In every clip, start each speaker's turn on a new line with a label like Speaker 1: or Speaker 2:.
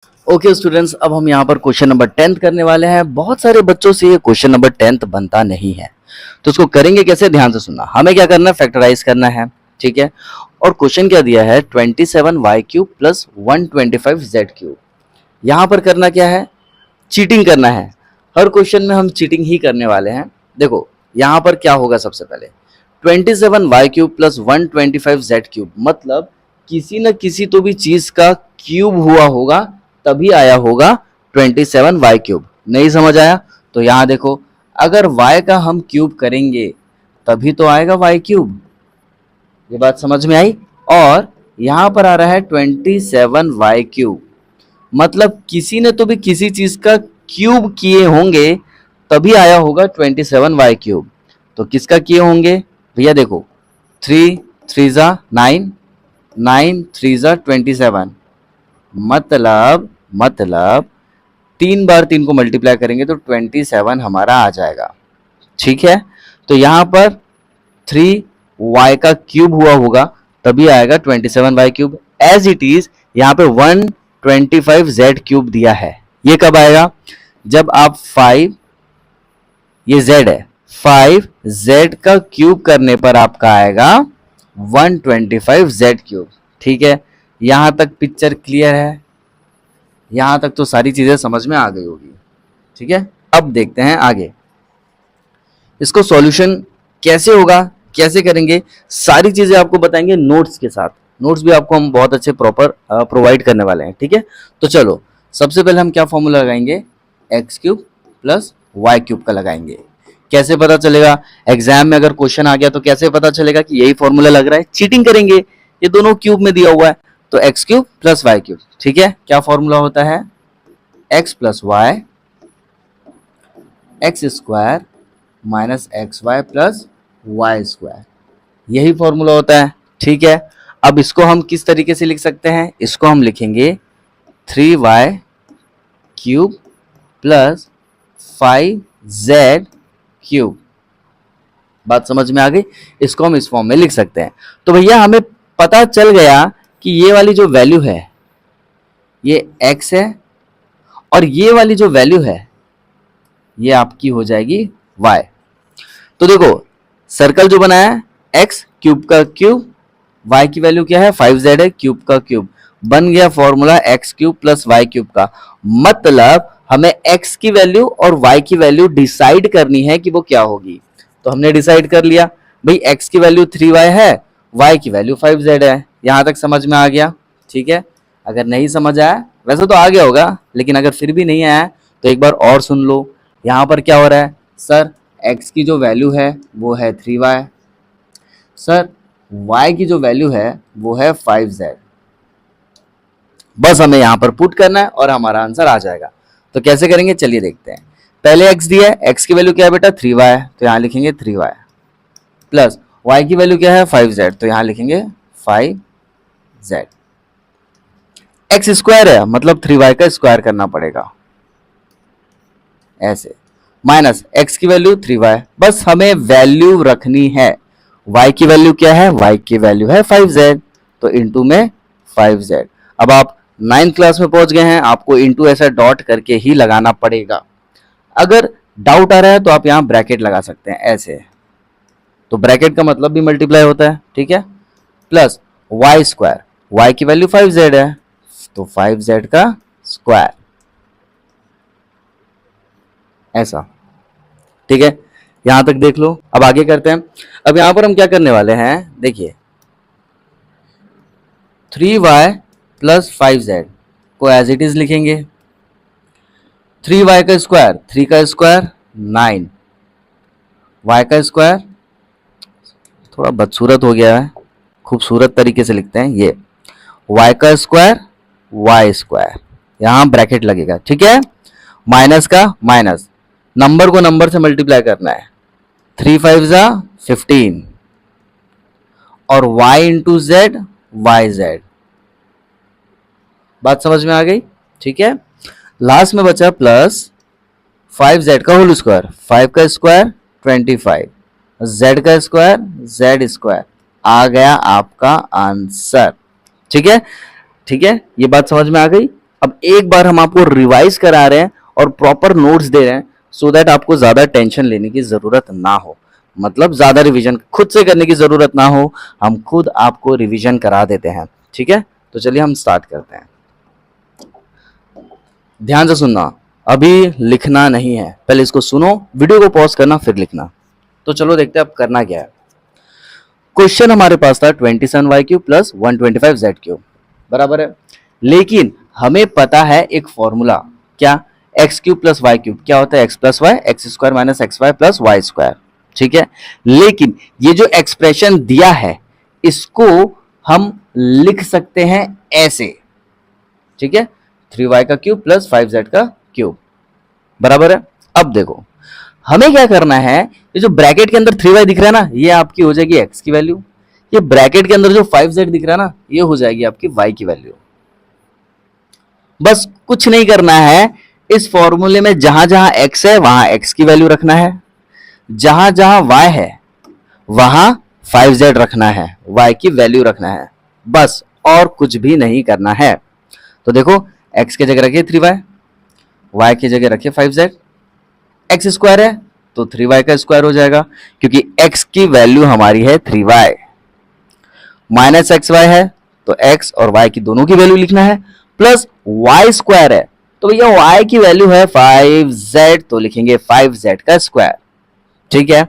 Speaker 1: Okay students, अब हम यहाँ पर क्वेश्चन नंबर 10 करने वाले हैं। बहुत सारे बच्चों से ये क्वेश्चन नंबर 10 बनता नहीं है, तो उसको करेंगे कैसे, ध्यान से सुनना। हमें क्या करना है, फैक्टराइज करना है, ठीक है। और क्वेश्चन क्या दिया है, 27y³ प्लस 125z³। यहाँ पर करना क्या है, चीटिंग करना है। हर क्वेश्चन में हम चीटिंग ही करने वाले हैं। देखो यहाँ पर क्या होगा, सबसे पहले 27y³ प्लस 125z³, मतलब किसी न किसी तो भी चीज का क्यूब हुआ होगा, तभी आया होगा 27y³। नहीं समझ आया तो यहाँ देखो, अगर y का हम क्यूब करेंगे तभी तो आएगा y³। ये बात समझ में आई। और यहाँ पर आ रहा है 27y³, मतलब किसी ने तो भी किसी चीज का क्यूब किए होंगे तभी आया होगा 27y³। तो किसका किए होंगे भैया, देखो 3 3 जा 9, 9 3 जा 27, मतलब 3 बार 3 को मल्टीप्लाई करेंगे तो 27 हमारा आ जाएगा, ठीक है। तो यहाँ पर 3y का क्यूब हुआ होगा तभी आएगा 27y³। एज इट इज यहाँ पे 125z³ दिया है। ये कब आएगा, जब आप 5, ये z है, 5z का क्यूब करने पर आपका आएगा 125z³, ठीक है। यहां तक पिक्चर क्लियर है, यहां तक तो सारी चीजें समझ में आ गई होगी, ठीक है। अब देखते हैं आगे, इसको सॉल्यूशन कैसे होगा, कैसे करेंगे, सारी चीजें आपको बताएंगे नोट्स के साथ। नोट्स भी आपको हम बहुत अच्छे प्रॉपर प्रोवाइड करने वाले हैं, ठीक है। तो चलो सबसे पहले हम क्या फॉर्मूला लगाएंगे, x³ प्लस y³ का लगाएंगे। कैसे पता चलेगा, एग्जाम में अगर क्वेश्चन आ गया तो कैसे पता चलेगा कि यही फॉर्मूला लग रहा है, चीटिंग करेंगे। ये दोनों क्यूब में दिया हुआ है, तो x³ प्लस y³, ठीक है। क्या फॉर्मूला होता है, x plus y x² minus XY plus y², यही फॉर्मूला होता है, ठीक है। अब इसको हम किस तरीके से लिख सकते हैं, इसको हम लिखेंगे 3y³ प्लस 5z³। बात समझ में आ गई, इसको हम इस फॉर्म में लिख सकते हैं। तो भैया हमें पता चल गया कि ये वाली जो वैल्यू है ये x है, और ये वाली जो वैल्यू है ये आपकी हो जाएगी y। तो देखो सर्कल जो बनाया है, x क्यूब का क्यूब, y की वैल्यू क्या है 5z है, क्यूब का क्यूब, बन गया फॉर्मूला x³ प्लस y³ का। मतलब हमें x की वैल्यू और y की वैल्यू डिसाइड करनी है कि वो क्या होगी। तो हमने डिसाइड कर लिया भाई, x की वैल्यू 3y है, y की वैल्यू 5z है। यहां तक समझ में आ गया, ठीक है। अगर नहीं समझ आया, वैसे तो आ गया होगा, लेकिन अगर फिर भी नहीं आया तो एक बार और सुन लो। यहाँ पर क्या हो रहा है, सर x की जो वैल्यू है वो है 3y, सर y की जो वैल्यू है वो है 5z। बस हमें यहाँ पर पुट करना है और हमारा आंसर आ जाएगा। तो कैसे करेंगे, चलिए देखते हैं। पहले x दिया है, x की वैल्यू क्या है बेटा 3y, तो यहाँ लिखेंगे 3y, प्लस y की वैल्यू क्या है 5z, तो यहाँ लिखेंगे 5z। x स्क्वायर है, मतलब 3y का स्क्वायर करना पड़ेगा ऐसे, माइनस x की वैल्यू 3y। बस हमें वैल्यू रखनी है, y की वैल्यू क्या है, y की वैल्यू है 5z, तो इंटू में 5z। अब आप 9th क्लास में पहुंच गए हैं, आपको इंटू ऐसा डॉट करके ही लगाना पड़ेगा। अगर डाउट आ रहा है तो आप यहां ब्रैकेट लगा सकते हैं ऐसे, तो ब्रैकेट का मतलब भी मल्टीप्लाई होता है, ठीक है। प्लस y², y की वैल्यू 5z है, तो 5z का स्क्वायर, ऐसा, ठीक है। यहां तक देख लो। अब आगे करते हैं। अब यहां पर हम क्या करने वाले हैं, देखिए 3y प्लस 5z को एज इट इज लिखेंगे। 3y का स्क्वायर, 3 का स्क्वायर 9, y का स्क्वायर थोड़ा बदसूरत हो गया है, खूबसूरत तरीके से लिखते हैं, ये y का स्क्वायर y², यहां ब्रैकेट लगेगा, ठीक है। माइनस का माइनस, नंबर को नंबर से मल्टीप्लाई करना है, 3 5 जा 15, और y इंटू जेड YZ। बात समझ में आ गई, ठीक है। लास्ट में बचा प्लस 5z का होल स्क्वायर, 5 का स्क्वायर 25, z का स्क्वायर Z², आ गया आपका आंसर, ठीक है। ठीक है, ये बात समझ में आ गई। अब एक बार हम आपको रिवाइज करा रहे हैं और प्रॉपर नोट्स दे रहे हैं सो दैट आपको ज्यादा टेंशन लेने की जरूरत ना हो, मतलब ज्यादा रिवीजन खुद से करने की जरूरत ना हो, हम खुद आपको रिवीजन करा देते हैं। ठीक है, तो चलिए हम स्टार्ट करते हैं। ध्यान से सुनना, अभी लिखना नहीं है, पहले इसको सुनो, वीडियो को पॉज करना फिर लिखना। तो चलो देखते हैं अब करना क्या है। क्वेश्चन हमारे पास था 27y³ प्लस 125z³ बराबर है, लेकिन हमें पता है एक फॉर्मूला, क्या, x³ प्लस y³ क्या होता है, x plus y, x² minus xy plus y²। ठीक है, लेकिन ये जो एक्सप्रेशन दिया है इसको हम लिख सकते हैं ऐसे, ठीक है, 3y का क्यूब प्लस 5z का क्यूब बराबर है। अब देखो हमें क्या करना है, ये जो ब्रैकेट के अंदर 3y दिख रहा है ना, ये आपकी हो जाएगी x की वैल्यू, ये ब्रैकेट के अंदर जो 5z दिख रहा है ना, ये हो जाएगी आपकी y की वैल्यू। बस कुछ नहीं करना है, इस फॉर्मूले में जहां जहां x है वहां x की वैल्यू रखना है, जहां जहां y है वहां 5z रखना है, y की वैल्यू रखना है, बस और कुछ भी नहीं करना है। तो देखो x की जगह रखिए 3y, y की जगह रखिए 5z, x स्क्वायर है तो 3y का स्क्वायर हो जाएगा, क्योंकि x की वैल्यू हमारी है 3y, माइनस xy है तो x और y की दोनों की वैल्यू लिखना है, प्लस y स्क्वायर है तो भैया y की वैल्यू है 5z तो लिखेंगे 5z का स्क्वायर। ठीक है,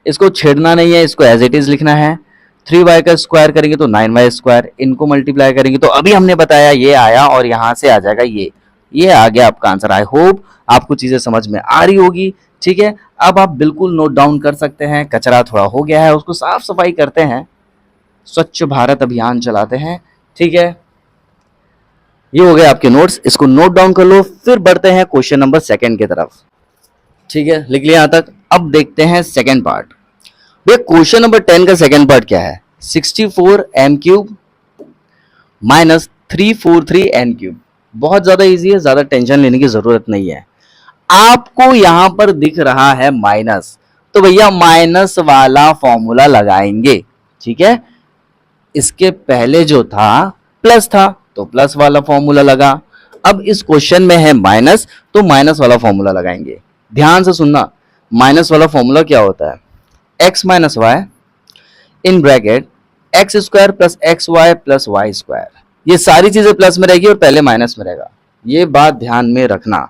Speaker 1: इसको छेड़ना नहीं है, इसको एज इट इज लिखना है। 3y का स्क्वायर करेंगे तो 9y स्क्वायर, इनको मल्टीप्लाई करेंगे तो अभी हमने बताया ये आया और यहां से आ जाएगा ये आ गया आपका आंसर। आई होप आपको चीजें समझ में आ रही होगी। ठीक है, अब आप बिल्कुल नोट डाउन कर सकते हैं, कचरा थोड़ा हो गया है उसको साफ सफाई करते हैं, स्वच्छ भारत अभियान चलाते हैं। ठीक है, ये हो गए आपके नोट्स, इसको नोट डाउन कर लो, फिर बढ़ते हैं क्वेश्चन नंबर 2 की तरफ। ठीक है, लिख लिया यहां तक। अब देखते हैं सेकंड पार्ट। भैया क्वेश्चन नंबर 10 का सेकंड पार्ट क्या है, 64m³ माइनस 343n³। बहुत ज्यादा इजी है, ज्यादा टेंशन लेने की जरूरत नहीं है। आपको यहां पर दिख रहा है माइनस, तो भैया माइनस वाला फॉर्मूला लगाएंगे। ठीक है, इसके पहले जो था प्लस था तो प्लस वाला फॉर्मूला लगा, अब इस क्वेश्चन में है माइनस तो माइनस वाला फॉर्मूला लगाएंगे। ध्यान से सुनना, माइनस वाला फॉर्मूला क्या होता है, x minus y in bracket x square plus x y plus Y square, ये सारी चीजें प्लस में रहेगी और पहले माइनस में रहेगा। ये बात ध्यान में रखना,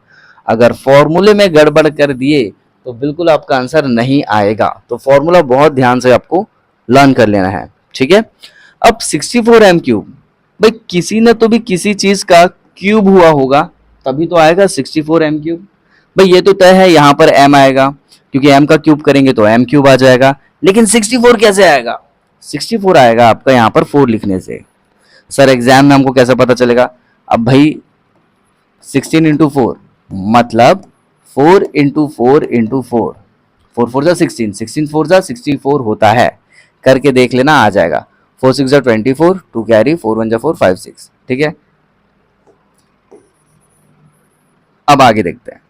Speaker 1: अगर फॉर्मूले में गड़बड़ कर दिए तो बिल्कुल आपका आंसर नहीं आएगा, तो फॉर्मूला बहुत ध्यान से आपको लर्न कर लेना है। ठीक है, अब 64m³, भाई किसी ने तो भी किसी चीज का क्यूब हुआ होगा तभी तो आएगा 64m³। भाई ये तो तय है यहां पर m आएगा, क्योंकि m का क्यूब करेंगे तो m³ आ जाएगा, लेकिन 64 कैसे आएगा, 64 आएगा आपका यहां पर 4 लिखने से। सर एग्जाम में हमको कैसे पता चलेगा, अब भाई 16 इंटू 4 मतलब 4 इंटू 4 इंटू 4, 4 4 जा 16, 16 4 जा 64 होता है, करके देख लेना आ जाएगा। 4 6 जा 24, 2 कैरी, 4 1 जा 4 5 6। ठीक है, अब आगे देखते हैं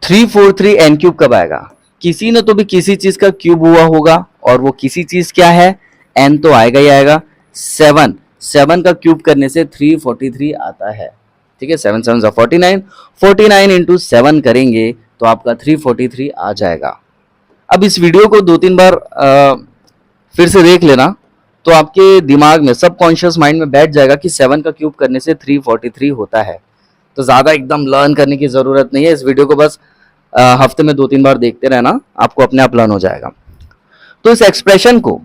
Speaker 1: 343n³ कब आएगा, किसी ने तो भी किसी चीज का क्यूब हुआ होगा और वो किसी चीज क्या है, n तो आएगा ही आएगा। 7 का क्यूब करने से 343 आता है। ठीक है, 7 7 49, 49 इंटू 7 करेंगे तो आपका 343 आ जाएगा। अब इस वीडियो को 2-3 बार फिर से देख लेना तो आपके दिमाग में सबकॉन्शियस माइंड में बैठ जाएगा कि 7 का क्यूब करने से 343 होता है। तो ज्यादा एकदम लर्न करने की जरूरत नहीं है, इस वीडियो को बस हफ्ते में 2-3 बार देखते रहना, आपको अपने आप लर्न हो जाएगा। तो इस एक्सप्रेशन को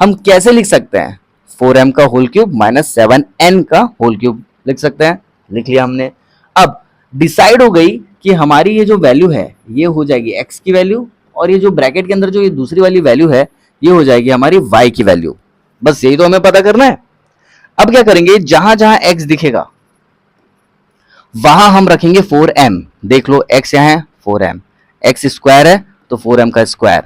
Speaker 1: हम कैसे लिख सकते हैं, 4m का होल क्यूब माइनस 7n का होल क्यूब लिख सकते हैं। लिख लिया हमने। अब डिसाइड हो गई कि हमारी ये जो वैल्यू है ये हो जाएगी x की वैल्यू, और ये जो ब्रैकेट के अंदर जो ये दूसरी वाली वैल्यू है ये हो जाएगी हमारी y की वैल्यू। बस यही तो हमें पता करना है। अब क्या करेंगे, जहां जहां x दिखेगा वहां हम रखेंगे 4m। देख लो x यहां है 4m, x स्क्वायर है तो 4m का स्क्वायर,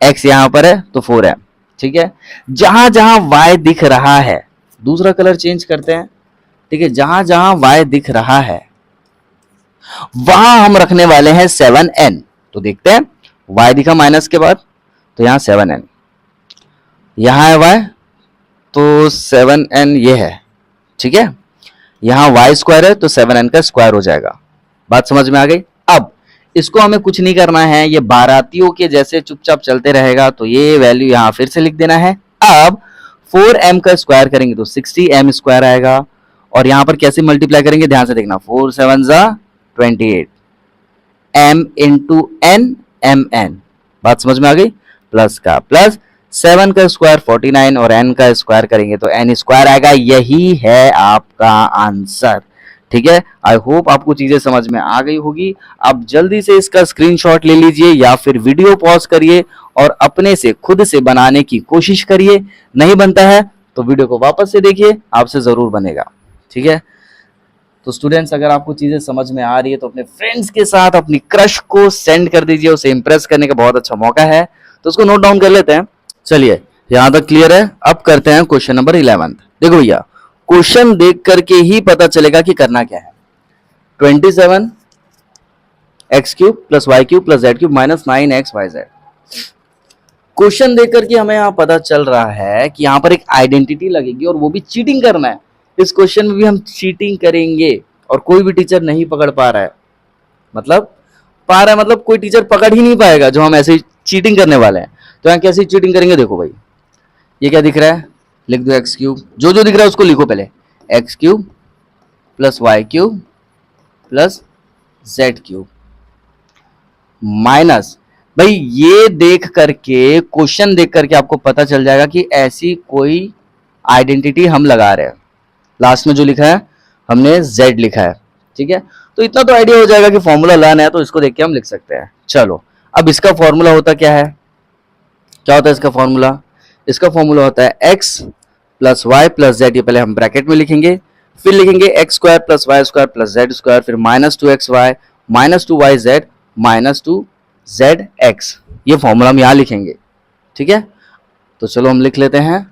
Speaker 1: x यहां पर है तो 4m। ठीक है, जहां जहां y दिख रहा है, दूसरा कलर चेंज करते हैं। ठीक है, जहां जहां y दिख रहा है वहां हम रखने वाले हैं 7n। तो देखते हैं, y दिखा माइनस के बाद तो यहां 7n, यहां है y तो 7n ये है, ठीक है, यहाँ y स्क्वायर है तो 7n का स्क्वायर हो जाएगा। बात समझ में आ गई। अब इसको हमें कुछ नहीं करना है, ये बारातियों के जैसे चुपचाप चलते रहेगा, तो ये वैल्यू यहाँ फिर से लिख देना है। अब 4m का स्क्वायर करेंगे तो 60m स्क्वायर आएगा, और यहाँ पर कैसे मल्टीप्लाई करेंगे ध्यान से देखना, 4 7 जा 28, m इंटू n mn। बात समझ में आ गई। प्लस का प्लस, 7 का स्क्वायर 49 और n का स्क्वायर करेंगे तो n स्क्वायर आएगा। यही है आपका आंसर। ठीक है, आई होप आपको चीजें समझ में आ गई होगी। आप जल्दी से इसका स्क्रीनशॉट ले लीजिए या फिर वीडियो पॉज करिए और अपने से खुद से बनाने की कोशिश करिए। नहीं बनता है तो वीडियो को वापस से देखिए, आपसे जरूर बनेगा। ठीक है, तो स्टूडेंट्स अगर आपको चीजें समझ में आ रही है तो अपने फ्रेंड्स के साथ अपनी क्रश को सेंड कर दीजिए, उसे इंप्रेस करने का बहुत अच्छा मौका है। तो उसको नोट डाउन कर लेते हैं। चलिए, यहां तक क्लियर है। अब करते हैं क्वेश्चन नंबर 11। देखो भैया, क्वेश्चन देख करके ही पता चलेगा कि करना क्या है। 27 x cube plus y cube plus z cube minus 9x y z। Question देख करके हमें यहाँ पता चल रहा है कि यहाँ पर एक आइडेंटिटी लगेगी और वो भी चीटिंग करना है। इस क्वेश्चन में भी हम चीटिंग करेंगे और कोई भी टीचर नहीं पकड़ पा रहा है, मतलब कोई टीचर पकड़ ही नहीं पाएगा जो हम ऐसे चीटिंग करने वाले हैं। तो यहाँ कैसे चीटिंग करेंगे, देखो भाई, ये क्या दिख रहा है, लिख दो एक्स क्यूब, जो जो दिख रहा है उसको लिखो पहले, x cube plus y cube plus z cube minus, भाई ये देख करके, क्वेश्चन देख करके आपको पता चल जाएगा कि ऐसी कोई आइडेंटिटी हम लगा रहे हैं। लास्ट में जो लिखा है हमने z लिखा है। ठीक है, तो इतना तो आइडिया हो जाएगा कि फॉर्मूला लर्न है, तो इसको देख के हम लिख सकते हैं। चलो, अब इसका फॉर्मूला होता क्या है, क्या होता है इसका फॉर्मूला? इसका फॉर्मूला होता है x plus Y plus Z, ये पहले हम ब्रैकेट में लिखेंगे, फिर लिखेंगे X square plus Y square plus Z square, फिर minus 2xy minus 2yz minus 2zx। ये फॉर्मूला हम यहां लिखेंगे। ठीक है, तो चलो हम लिख लेते हैं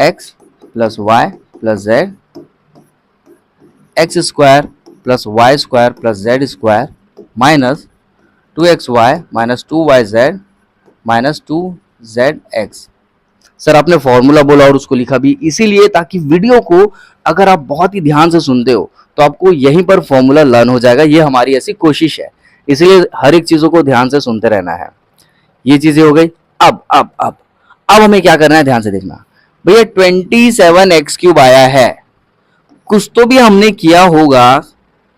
Speaker 1: x plus Y plus z, x square plus Y square plus Z square minus 2xy minus 2yz minus 2zx। Sir आपने फॉर्मूला बोला और उसको लिखा भी इसीलिए ताकि वीडियो को अगर आप बहुत ही ध्यान से सुनते हो तो आपको यहीं पर फॉर्मूला लर्न हो जाएगा। ये हमारी ऐसी कोशिश है, इसलिए हर एक चीजों को ध्यान से सुनते रहना है। ये चीजें हो गई। अब हमें क्या करना है, ध्यान से देखना भैया। 27x क्यूब आया है, कुछ तो भी हमने किया होगा,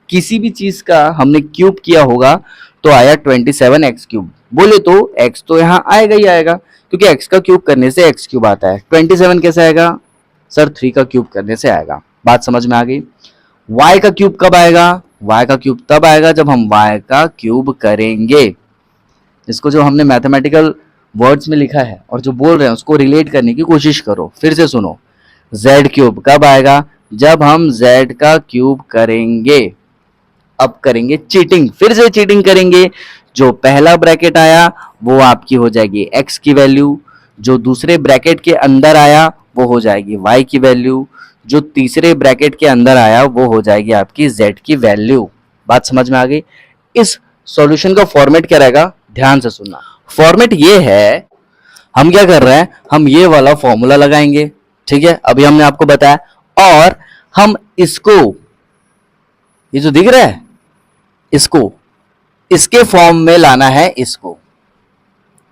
Speaker 1: किसी भी चीज का हमने क्यूब किया होगा तो आया 27x क्यूब। बोले तो x तो यहाँ आएगा ही आएगा, क्योंकि x का क्यूब करने से x क्यूब आता है। 27 कैसे आएगा सर? 3 का क्यूब करने से आएगा। बात समझ में आ गई। y का क्यूब कब आएगा? y का क्यूब तब आएगा जब हम y का क्यूब करेंगे। इसको जो हमने मैथमेटिकल वर्ड्स में लिखा है और जो बोल रहे हैं उसको रिलेट करने की कोशिश करो। फिर से सुनो, z क्यूब कब आएगा? जब हम z का क्यूब करेंगे। अब करेंगे चीटिंग, फिर से चीटिंग करेंगे। जो पहला ब्रैकेट आया वो आपकी हो जाएगी x की वैल्यू, जो दूसरे ब्रैकेट के अंदर आया वो हो जाएगी y की वैल्यू, जो तीसरे ब्रैकेट के अंदर आया वो हो जाएगी आपकी z की वैल्यू। बात समझ में आ गई। इस सॉल्यूशन का फॉर्मेट क्या रहेगा, ध्यान से सुनना। फॉर्मेट ये है, हम क्या कर रहे हैं, हम ये वाला फॉर्मूला लगाएंगे। ठीक है, अभी हमने आपको बताया, और हम इसको, ये जो दिख रहा है इसको, इसके फॉर्म में लाना है इसको।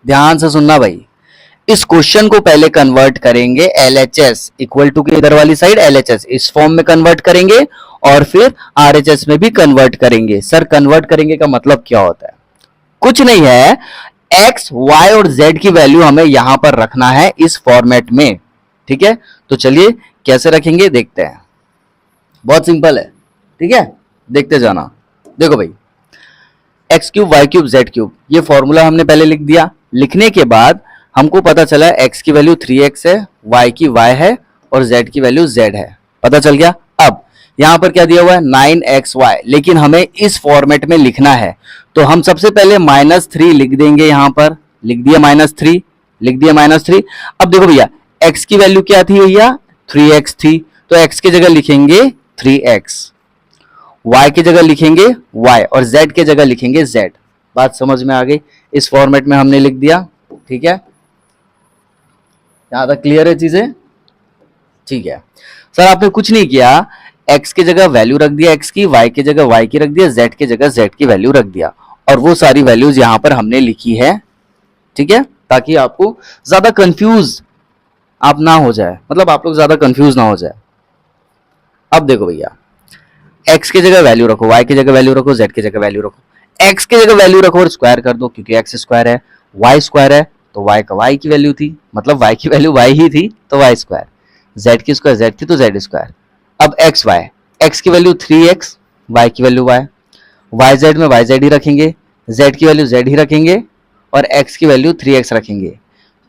Speaker 1: ध्यान से सुनना भाई। इस क्वेश्चन को पहले कन्वर्ट करेंगे LHS इक्वल टू के इधर वाली साइड LHS, इस फॉर्म में कन्वर्ट करेंगे और फिर RHS में भी कन्वर्ट करेंगे। सर कन्वर्ट करेंगे का मतलब क्या होता है? कुछ नहीं है, x, y और z की वैल्यू हमें यहां पर रखना है इस फॉर्मेट में। ठीक है, तो चलिए कैसे रखेंगे देखते हैं। बहुत सिंपल है। ठीक है, देखते जाना। देखो भाई, x cube y cube z cube, ये फॉर्मूला हमने पहले लिख दिया। लिखने के बाद हमको पता चला x की वैल्यू 3x है, y की y है और z की वैल्यू z है। पता चल गया। अब यहां पर क्या दिया हुआ है 9xy, लेकिन हमें इस फॉर्मेट में लिखना है तो हम सबसे पहले -3 लिख देंगे। यहां पर लिख दिया -3, लिख दिया -3। अब देखो भैया, x की वैल्यू क्या थी भैया? 3x थी, तो x की जगह लिखेंगे 3x, y की जगह लिखेंगे y और z की जगह लिखेंगे z। बात समझ में आ गई। इस फॉर्मेट में हमने लिख दिया। ठीक है, यहां तक क्लियर है चीजें? ठीक है, सर आपने कुछ नहीं किया, x की जगह वैल्यू रख दिया x की, y की जगह y की रख दिया, z की जगह z की वैल्यू रख दिया, और वो सारी वैल्यूज यहां पर हमने लिखी है, ठीक है, ताकि आपको ज्यादा कंफ्यूज आप ना हो जाए, मतलब आप लोग ज्यादा कंफ्यूज ना हो जाए। अब देखो भैया, x की जगह वैल्यू रखो, y की जगह वैल्यू रखो, z की जगह वैल्यू रखो। x की जगह वैल्यू रखो और स्क्वायर कर दो, क्योंकि x स्क्वायर है, y स्क्वायर है तो y का y की वैल्यू थी, मतलब y की वैल्यू y ही थी तो y स्क्वायर, z की स्क्वायर z थी तो z स्क्वायर। अब x y, x की वैल्यू 3x, y की वैल्यू y, yz में yz ही रखेंगे, z की वैल्यू z ही रखेंगे और x की वैल्यू 3x रखेंगे।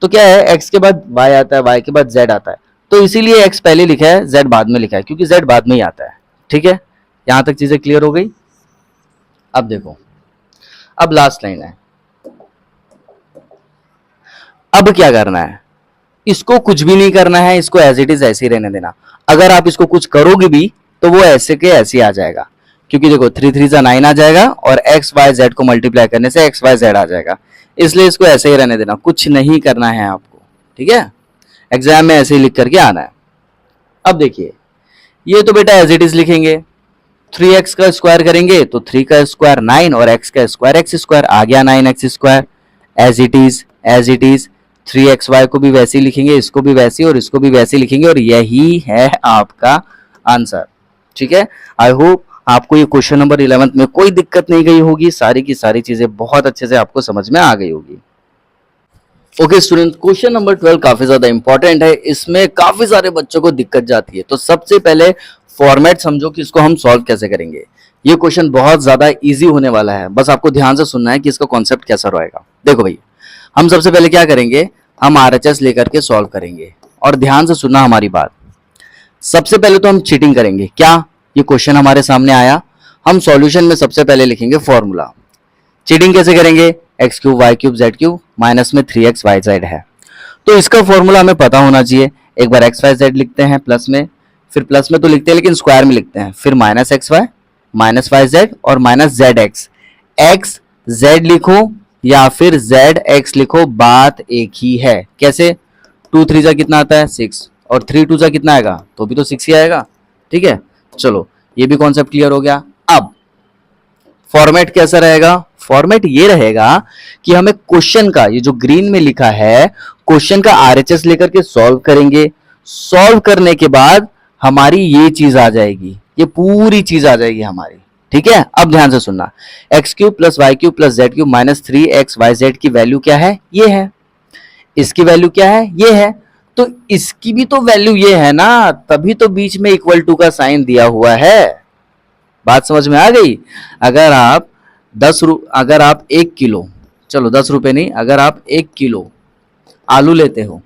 Speaker 1: तो क्या है, x के बाद y आता है, y के बाद z आता है, तो इसीलिए x पहले लिखा है, z बाद में लिखा है, क्योंकि z बाद में ही आता है। ठीक है, यहां तक चीजें क्लियर हो गई। अब देखो, अब लास्ट लाइन है, अब क्या करना है, इसको कुछ भी नहीं करना है, इसको एज इट इज ऐसे ही रहने देना। अगर आप इसको कुछ करोगे भी तो वो ऐसे के ऐसे आ जाएगा, क्योंकि देखो 3 3 जा 9 आ जाएगा और एक्स वाई जेड को मल्टीप्लाई करने से एक्स वाई जेड आ जाएगा, इसलिए इसको ऐसे ही रहने देना, कुछ नहीं करना है आपको। ठीक है, एग्जाम में ऐसे ही लिख करके आना है। अब देखिए, ये तो बेटा एज इट इज लिखेंगे, 3x का स्क्वायर करेंगे तो 3 का स्क्वायर 9 और x का स्क्वायर एक्स स्क्वायर, आ गया 9x square, as it is as it is. 3xy को भी वैसे ही लिखेंगे, इसको भी वैसे ही और इसको भी वैसे ही लिखेंगे, और यही है आपका आंसर। ठीक है, आई होप आपको ये क्वेश्चन नंबर 11th में कोई दिक्कत नहीं गई होगी, सारी की सारी चीजें बहुत अच्छे से आपको समझ में आ गई होगी। ओके स्टूडेंट, क्वेश्चन नंबर 12 काफी ज्यादा इंपॉर्टेंट है, इसमें काफी सारे बच्चों को दिक्कत जाती है। तो सबसे पहले फॉर्मेट समझो कि इसको हम सॉल्व कैसे करेंगे। ये क्वेश्चन बहुत ज्यादा इजी होने वाला है, बस आपको ध्यान से सुनना है कि इसका कॉन्सेप्ट कैसा रहेगा। देखो भैया, हम सबसे पहले क्या करेंगे, हम आरएचएस लेकर के सॉल्व करेंगे, और ध्यान से सुनना हमारी बात। सबसे पहले तो हम चीटिंग करेंगे। क्या, ये क्वेश्चन हमारे सामने आया, हम सॉल्यूशन में सबसे पहले लिखेंगे फॉर्मूला। चीटिंग कैसे करेंगे, x cube y cube z cube minus में 3x वाई जेड है, तो इसका फॉर्मूला हमें पता होना चाहिए। एक बार एक्स वाई जेड लिखते हैं प्लस में, फिर प्लस में तो लिखते हैं लेकिन स्क्वायर में लिखते हैं, फिर minus x Y minus Y Z और minus Z X. X Z लिखो या फिर जेड एक्स लिखो, बात एक ही है। कैसे, 2 3 जा कितना आता है 6 और 3 2 जा कितना आएगा, तो भी तो 6 ही आएगा। ठीक है, चलो ये भी कॉन्सेप्ट क्लियर हो गया। अब फॉर्मेट कैसा रहेगा, फॉर्मेट ये रहेगा कि हमें क्वेश्चन का, ये जो ग्रीन में लिखा है, क्वेश्चन का आरएचएस लेकर के सॉल्व करेंगे। सॉल्व करने के बाद हमारी ये चीज आ जाएगी, ये पूरी चीज आ जाएगी हमारी। ठीक है, अब ध्यान से सुनना, x cube plus y cube plus z cube minus 3x y z की वैल्यू क्या है, ये है। इसकी वैल्यू क्या है, ये है। तो इसकी भी तो वैल्यू ये है ना, तभी तो बीच में इक्वल टू का साइन दिया हुआ है। बात समझ में आ गई। अगर आप अगर आप 1 किलो, चलो 10 रुपए नहीं, अगर आप 1 किलो आलू लेते हो,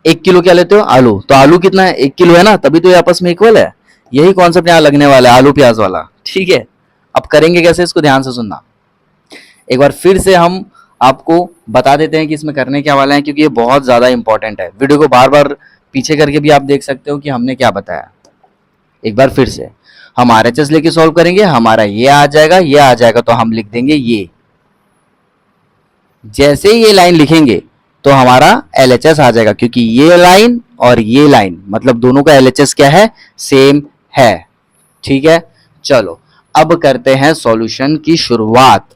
Speaker 1: 1 किलो क्या लेते हो, आलू, तो आलू कितना है, 1 किलो है ना, तभी तो ये आपस में इक्वल है। यही कॉन्सेप्ट यहां लगने वाला है, आलू प्याज वाला। ठीक है, अब करेंगे कैसे, इसको ध्यान से सुनना। एक बार फिर से हम आपको बता देते हैं कि इसमें करने क्या वाला है, क्योंकि ये बहुत ज्यादा इंपॉर्टेंट है। वीडियो को बार बार पीछे करके भी आप देख सकते हो कि हमने क्या बताया। एक बार फिर से, हम आरएचएस लेके सॉल्व करेंगे, हमारा ये आ जाएगा, ये आ जाएगा, तो हम लिख देंगे ये। जैसे ही ये लाइन लिखेंगे तो हमारा एलएचएस आ जाएगा, क्योंकि ये लाइन और ये लाइन मतलब दोनों का एलएचएस क्या है, सेम है। ठीक है, चलो अब करते हैं सॉल्यूशन की शुरुआत।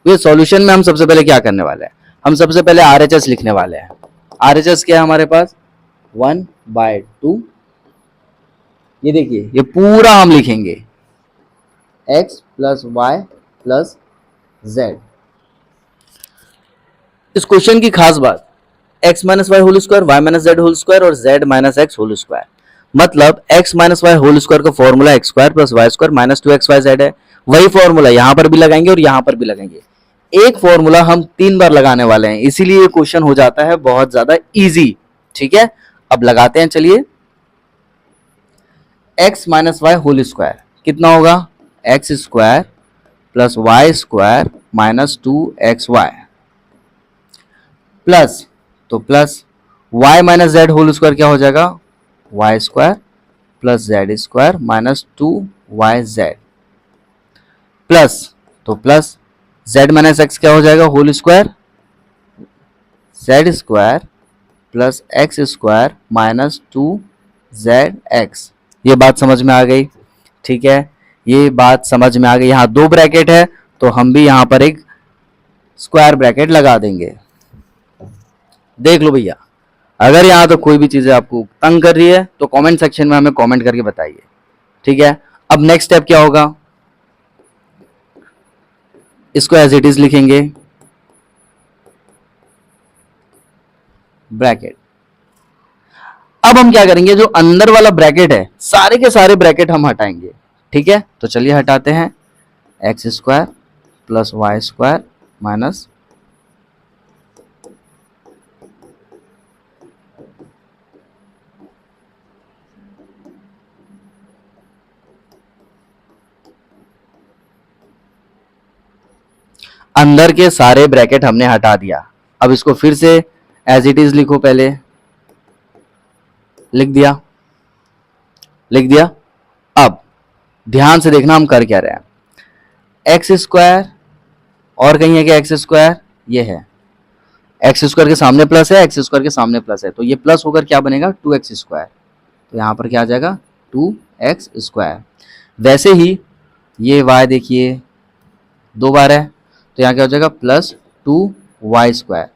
Speaker 1: ये सॉल्यूशन में हम सबसे पहले क्या करने वाले हैं, हम सबसे पहले आरएचएस लिखने वाले हैं। आरएचएस क्या है हमारे पास, 1/2। ये देखिए, ये पूरा हम लिखेंगे x plus Y plus Z. इस क्वेश्चन की खास बात, x minus Y whole square, Y minus Z whole square और z minus X whole square, मतलब x minus Y whole square का formula X square plus Y square minus 2x Y Z है। वही formula यहां पर भी लगाएंगे और यहां पर भी लगाएंगे। एक फॉर्मूला हम 3 बार लगाने वाले हैं, इसीलिए ये क्वेश्चन हो जाता है बहुत ज्यादा इजी। ठीक है, अब लगाते हैं, चलिए। x minus Y whole square कितना होगा, X square plus Y square minus 2x Y plus, तो plus y minus Z whole square क्या हो जाएगा, Y square plus Z square minus 2yz plus, तो प्लस z माइनस एक्स क्या हो जाएगा, whole square Z square plus X square minus 2 Z X. ये बात समझ में आ गई, ठीक है, ये बात समझ में आ गई। यहाँ 2 ब्रैकेट है तो हम भी यहाँ पर एक स्क्वायर ब्रैकेट लगा देंगे। देख लो भैया, अगर यहाँ तो कोई भी चीजें आपको तंग कर रही है तो कमेंट सेक्शन में हमें कमेंट करके बताइए, ठीक है। अब नेक्स्ट स्टेप क्या होगा, इसको एज इट इज लिखेंगे, ब्रैकेट। अब हम क्या करेंगे, जो अंदर वाला ब्रैकेट है सारे के सारे ब्रैकेट हम हटाएंगे, ठीक है। तो चलिए हटाते हैं, x square plus Y square minus अंदर के सारे ब्रैकेट हमने हटा दिया। अब इसको फिर से एज इट इज लिखो, पहले लिख दिया, लिख दिया। अब ध्यान से देखना हम कर क्या रहे हैं, एक्स स्क्वायर और कहीं है कि एक्स स्क्वायर, ये है एक्स स्क्वायर के सामने प्लस है, एक्स स्क्वायर के सामने प्लस है, तो ये प्लस होकर क्या बनेगा, 2x स्क्वायर। तो यहां पर क्या आ जाएगा, 2x स्क्वायर। वैसे ही ये y देखिए 2 बार है तो यहाँ क्या हो जाएगा, प्लस 2y स्क्वायर।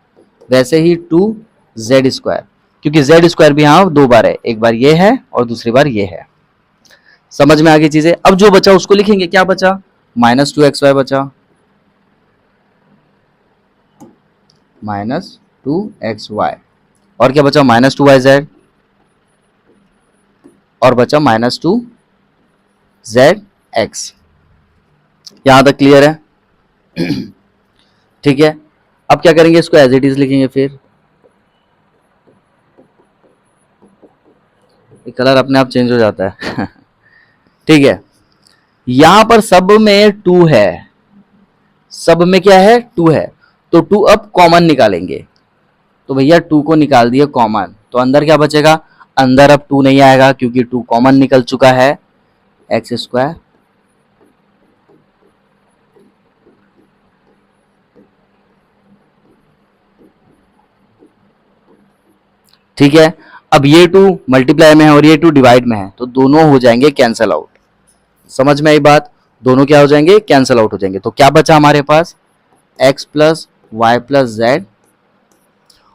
Speaker 1: वैसे ही 2z स्क्वायर, क्योंकि z स्क्वायर भी यहाँ 2 बार है, एक बार ये है और दूसरी बार ये है। समझ में आ गई चीजें। अब जो बचा उसको लिखेंगे, क्या बचा, माइनस 2xy बचा, माइनस 2xy, और क्या बचा, माइनस 2yz, और बचा माइनस 2zx। यहां तक क्लियर है, ठीक है। अब क्या करेंगे, इसको एज इट इज लिखेंगे, फिर कलर अपने आप चेंज हो जाता है ठीक है। यहां पर सब में 2 है, सब में क्या है, 2 है, तो 2 अब कॉमन निकालेंगे। तो भैया 2 को निकाल दिए कॉमन, तो अंदर क्या बचेगा, अंदर अब 2 नहीं आएगा क्योंकि 2 कॉमन निकल चुका है, एक्स स्क्वायर ठीक है। अब ये 2 मल्टीप्लाई में है और ये 2 डिवाइड में है, तो दोनों हो जाएंगे कैंसल आउट। समझ में आई बात, दोनों क्या हो जाएंगे, कैंसल आउट हो जाएंगे। तो क्या बचा हमारे पास, x plus Y plus z,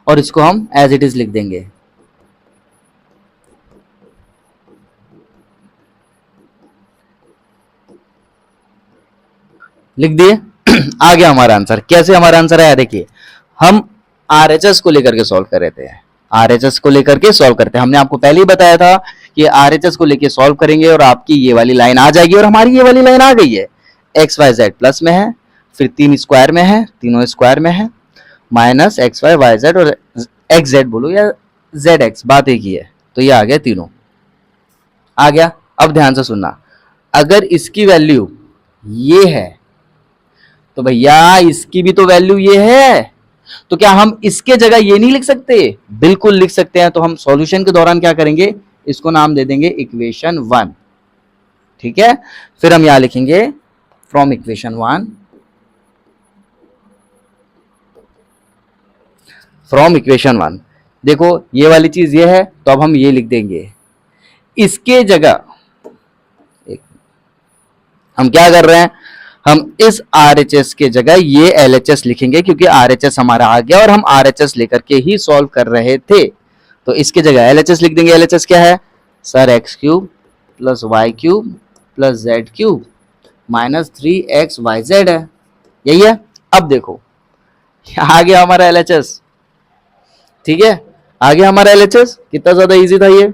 Speaker 1: और इसको हम एज इट इज लिख देंगे, लिख दिए आ गया हमारा आंसर। कैसे हमारा आंसर आया, देखिए हम आरएचएस को लेकर के सॉल्व कर रहे थे, आरएचएस को लेकर के सॉल्व करते हैं। हमने आपको पहले ही बताया था कि आरएचएस को लेकर सॉल्व करेंगे और आपकी ये वाली लाइन आ जाएगी, और हमारी ये वाली लाइन आ गई है, एक्स वाई जेड प्लस में है, फिर 3 स्क्वायर में है, तीनों स्क्वायर में है, minus x y y Z और एक्स जेड बोलो या जेड एक्स, बात एक ही है। तो ये आ गया, तीनों आ गया। अब ध्यान से सुनना, अगर इसकी वैल्यू ये है तो भैया इसकी भी तो वैल्यू ये है, तो क्या हम इसके जगह ये नहीं लिख सकते, बिल्कुल लिख सकते हैं। तो हम सॉल्यूशन के दौरान क्या करेंगे, इसको नाम दे देंगे इक्वेशन 1, ठीक है। फिर हम यहां लिखेंगे फ्रॉम इक्वेशन 1, फ्रॉम इक्वेशन 1। देखो ये वाली चीज ये है, तो अब हम ये लिख देंगे इसके जगह। हम क्या कर रहे हैं, हम इस RHS के जगह ये LHS लिखेंगे, क्योंकि RHS हमारा आ गया और हम RHS लेकर के ही सॉल्व कर रहे थे। तो इसके जगह LHS लिख देंगे। LHS क्या है sir, x cube plus y cube plus z cube minus 3xyz है, यही है। अब देखो आ गया हमारा LHS, ठीक है, आ गया हमारा LHS। कितना ज्यादा इजी था ये,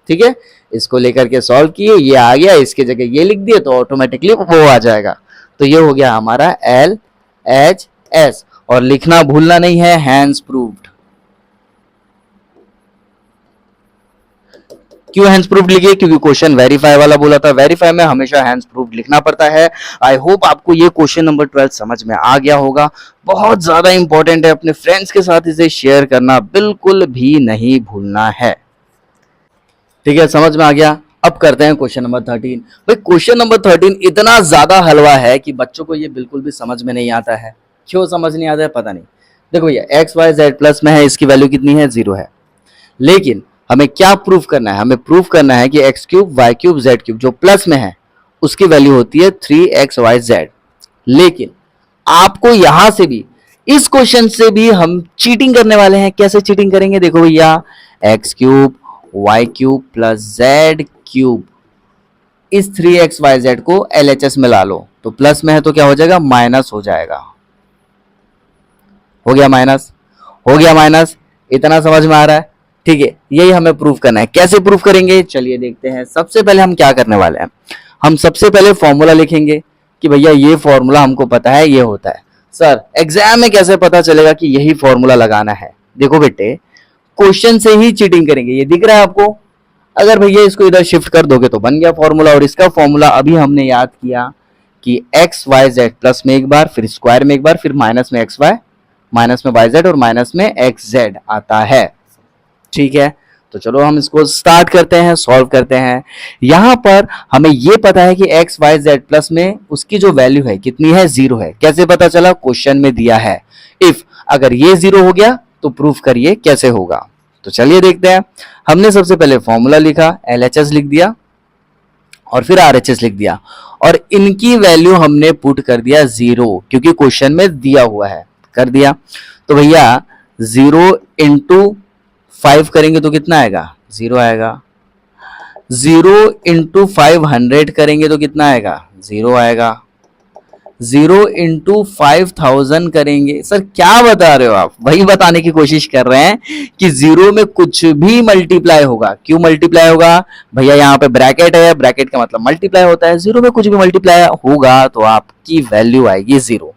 Speaker 1: ठीक है। इसको लेकर के सॉल्व किए, ये आ गया, इसके जगह ये लिख दिए तो ऑटोमेटिकली वो आ जाएगा। तो ये हो गया हमारा LHS, और लिखना भूलना नहीं है, हैंस प्रूव्ड। क्यों हैंस प्रूव्ड लिखिए, क्योंकि क्वेश्चन वेरीफाई वाला बोला था, वेरीफाई में हमेशा हैंस प्रूव्ड लिखना पड़ता है। आई होप आपको ये क्वेश्चन नंबर 12 समझ में आ गया होगा, बहुत ज्यादा इंपॉर्टेंट है, अपने फ्रेंड्स के साथ इसे शेयर करना बिल्कुल भी नहीं भूलना है, ठीक है। समझ में आ गया। अब करते हैं क्वेश्चन नंबर 13। भाई क्वेश्चन नंबर 13 इतना ज्यादा हलवा है कि बच्चों को ये बिल्कुल भी समझ में नहीं आता है। क्यों समझ नहीं आता है पता नहीं। देखो भैया एक्स वाई जेड प्लस में है, इसकी वैल्यू कितनी है, 0 है, लेकिन हमें क्या प्रूफ करना है? हमें प्रूफ करना है कि x cube y cube z cube जो प्लस में है उसकी वैल्यू होती है 3xyz। लेकिन आपको यहां से भी, इस क्वेश्चन से भी हम चीटिंग करने वाले हैं। कैसे चीटिंग करेंगे? देखो भैया, x cube y cube plus z cube, इस 3xyz को LHS में ला लो, तो प्लस में है तो क्या हो जाएगा? माइनस हो जाएगा। हो गया माइनस, हो गया माइनस। इतना समझ में आ रहा है? ठीक है, यही हमें प्रूफ करना है। कैसे प्रूफ करेंगे? चलिए देखते हैं। सबसे पहले हम क्या करने वाले हैं, हम सबसे पहले फॉर्मूला लिखेंगे कि भैया ये फॉर्मूला हमको पता है, ये होता है। सर एग्जाम में कैसे पता चलेगा कि यही फॉर्मूला लगाना है? देखो बेटे, क्वेश्चन से ही चीटिंग करेंगे। ये दिख रहा है आपको? अगर भैया इसको इधर शिफ्ट कर दोगे तो बन गया फॉर्मूला। और इसका फॉर्मूला अभी हमने याद किया कि एक्स वाई जेड, प्लस में एक बार, फिर स्क्वायर में एक बार, फिर माइनस में एक्स वाई, माइनस में वाई जेड और माइनस में एक्स जेड आता है। ठीक है, तो चलो हम इसको स्टार्ट करते हैं, सॉल्व करते हैं। यहां पर हमें यह पता है कि एक्स वाई जेड प्लस में उसकी जो वैल्यू है कितनी है? 0 है। कैसे पता चला? क्वेश्चन में दिया है। इफ अगर ये 0 हो गया तो प्रूफ करिए कैसे होगा। तो चलिए देखते हैं। हमने सबसे पहले फॉर्मूला लिखा, LHS लिख दिया और फिर RHS लिख दिया, और इनकी वैल्यू हमने पुट कर दिया 0, क्योंकि क्वेश्चन में दिया हुआ है। कर दिया तो भैया 0 इंटू 5 करेंगे तो कितना आएगा? 0 आएगा। 0 इंटू 500 करेंगे तो कितना आएगा? 0 आएगा। 0 इंटू 5000 करेंगे, सर क्या बता रहे हो आप? वही बताने की कोशिश कर रहे हैं कि 0 में कुछ भी मल्टीप्लाई होगा। क्यों मल्टीप्लाई होगा? भैया यहाँ पे ब्रैकेट है, ब्रैकेट का मतलब मल्टीप्लाई होता है। 0 में कुछ भी मल्टीप्लाई होगा तो आपकी वैल्यू आएगी 0।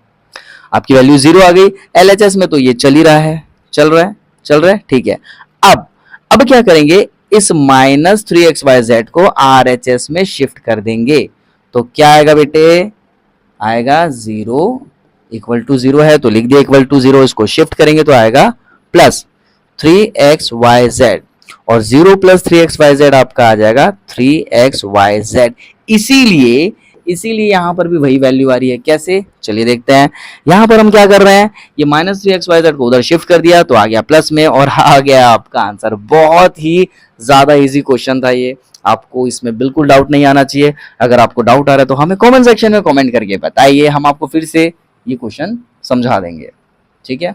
Speaker 1: आपकी वैल्यू 0 आ गई। LHS में तो ये चल ही रहा है, चल रहा है। ठीक है, अब क्या करेंगे? इस माइनस 3xyz को RHS में शिफ्ट कर देंगे तो क्या आएगा बेटे? आएगा 0 इक्वल टू 0 है तो लिख दिया इक्वल टू 0। इसको शिफ्ट करेंगे तो आएगा प्लस 3xyz, और 0 प्लस 3xyz आपका आ जाएगा 3xyz। इसीलिए यहां पर भी वही वैल्यू आ रही है। कैसे? चलिए देखते हैं। यहां पर हम क्या कर रहे हैं, ये माइनस 3xyz को उधर शिफ्ट कर दिया तो आ गया प्लस में, और आ गया आपका आंसर। बहुत ही ज्यादा इजी क्वेश्चन था ये, आपको इसमें बिल्कुल डाउट नहीं आना चाहिए। अगर आपको डाउट आ रहा है तो हमें कमेंट सेक्शन में कमेंट करके बताइए, हम आपको फिर से ये क्वेश्चन समझा देंगे। ठीक है,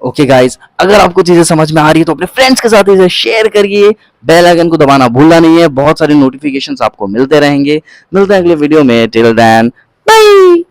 Speaker 1: ओके गाइस, अगर आपको चीजें समझ में आ रही है तो अपने फ्रेंड्स के साथ इसे शेयर करिए। बेल आइकन को दबाना भूलना नहीं है, बहुत सारे नोटिफिकेशंस आपको मिलते रहेंगे। मिलते हैं अगले वीडियो में। Till then bye.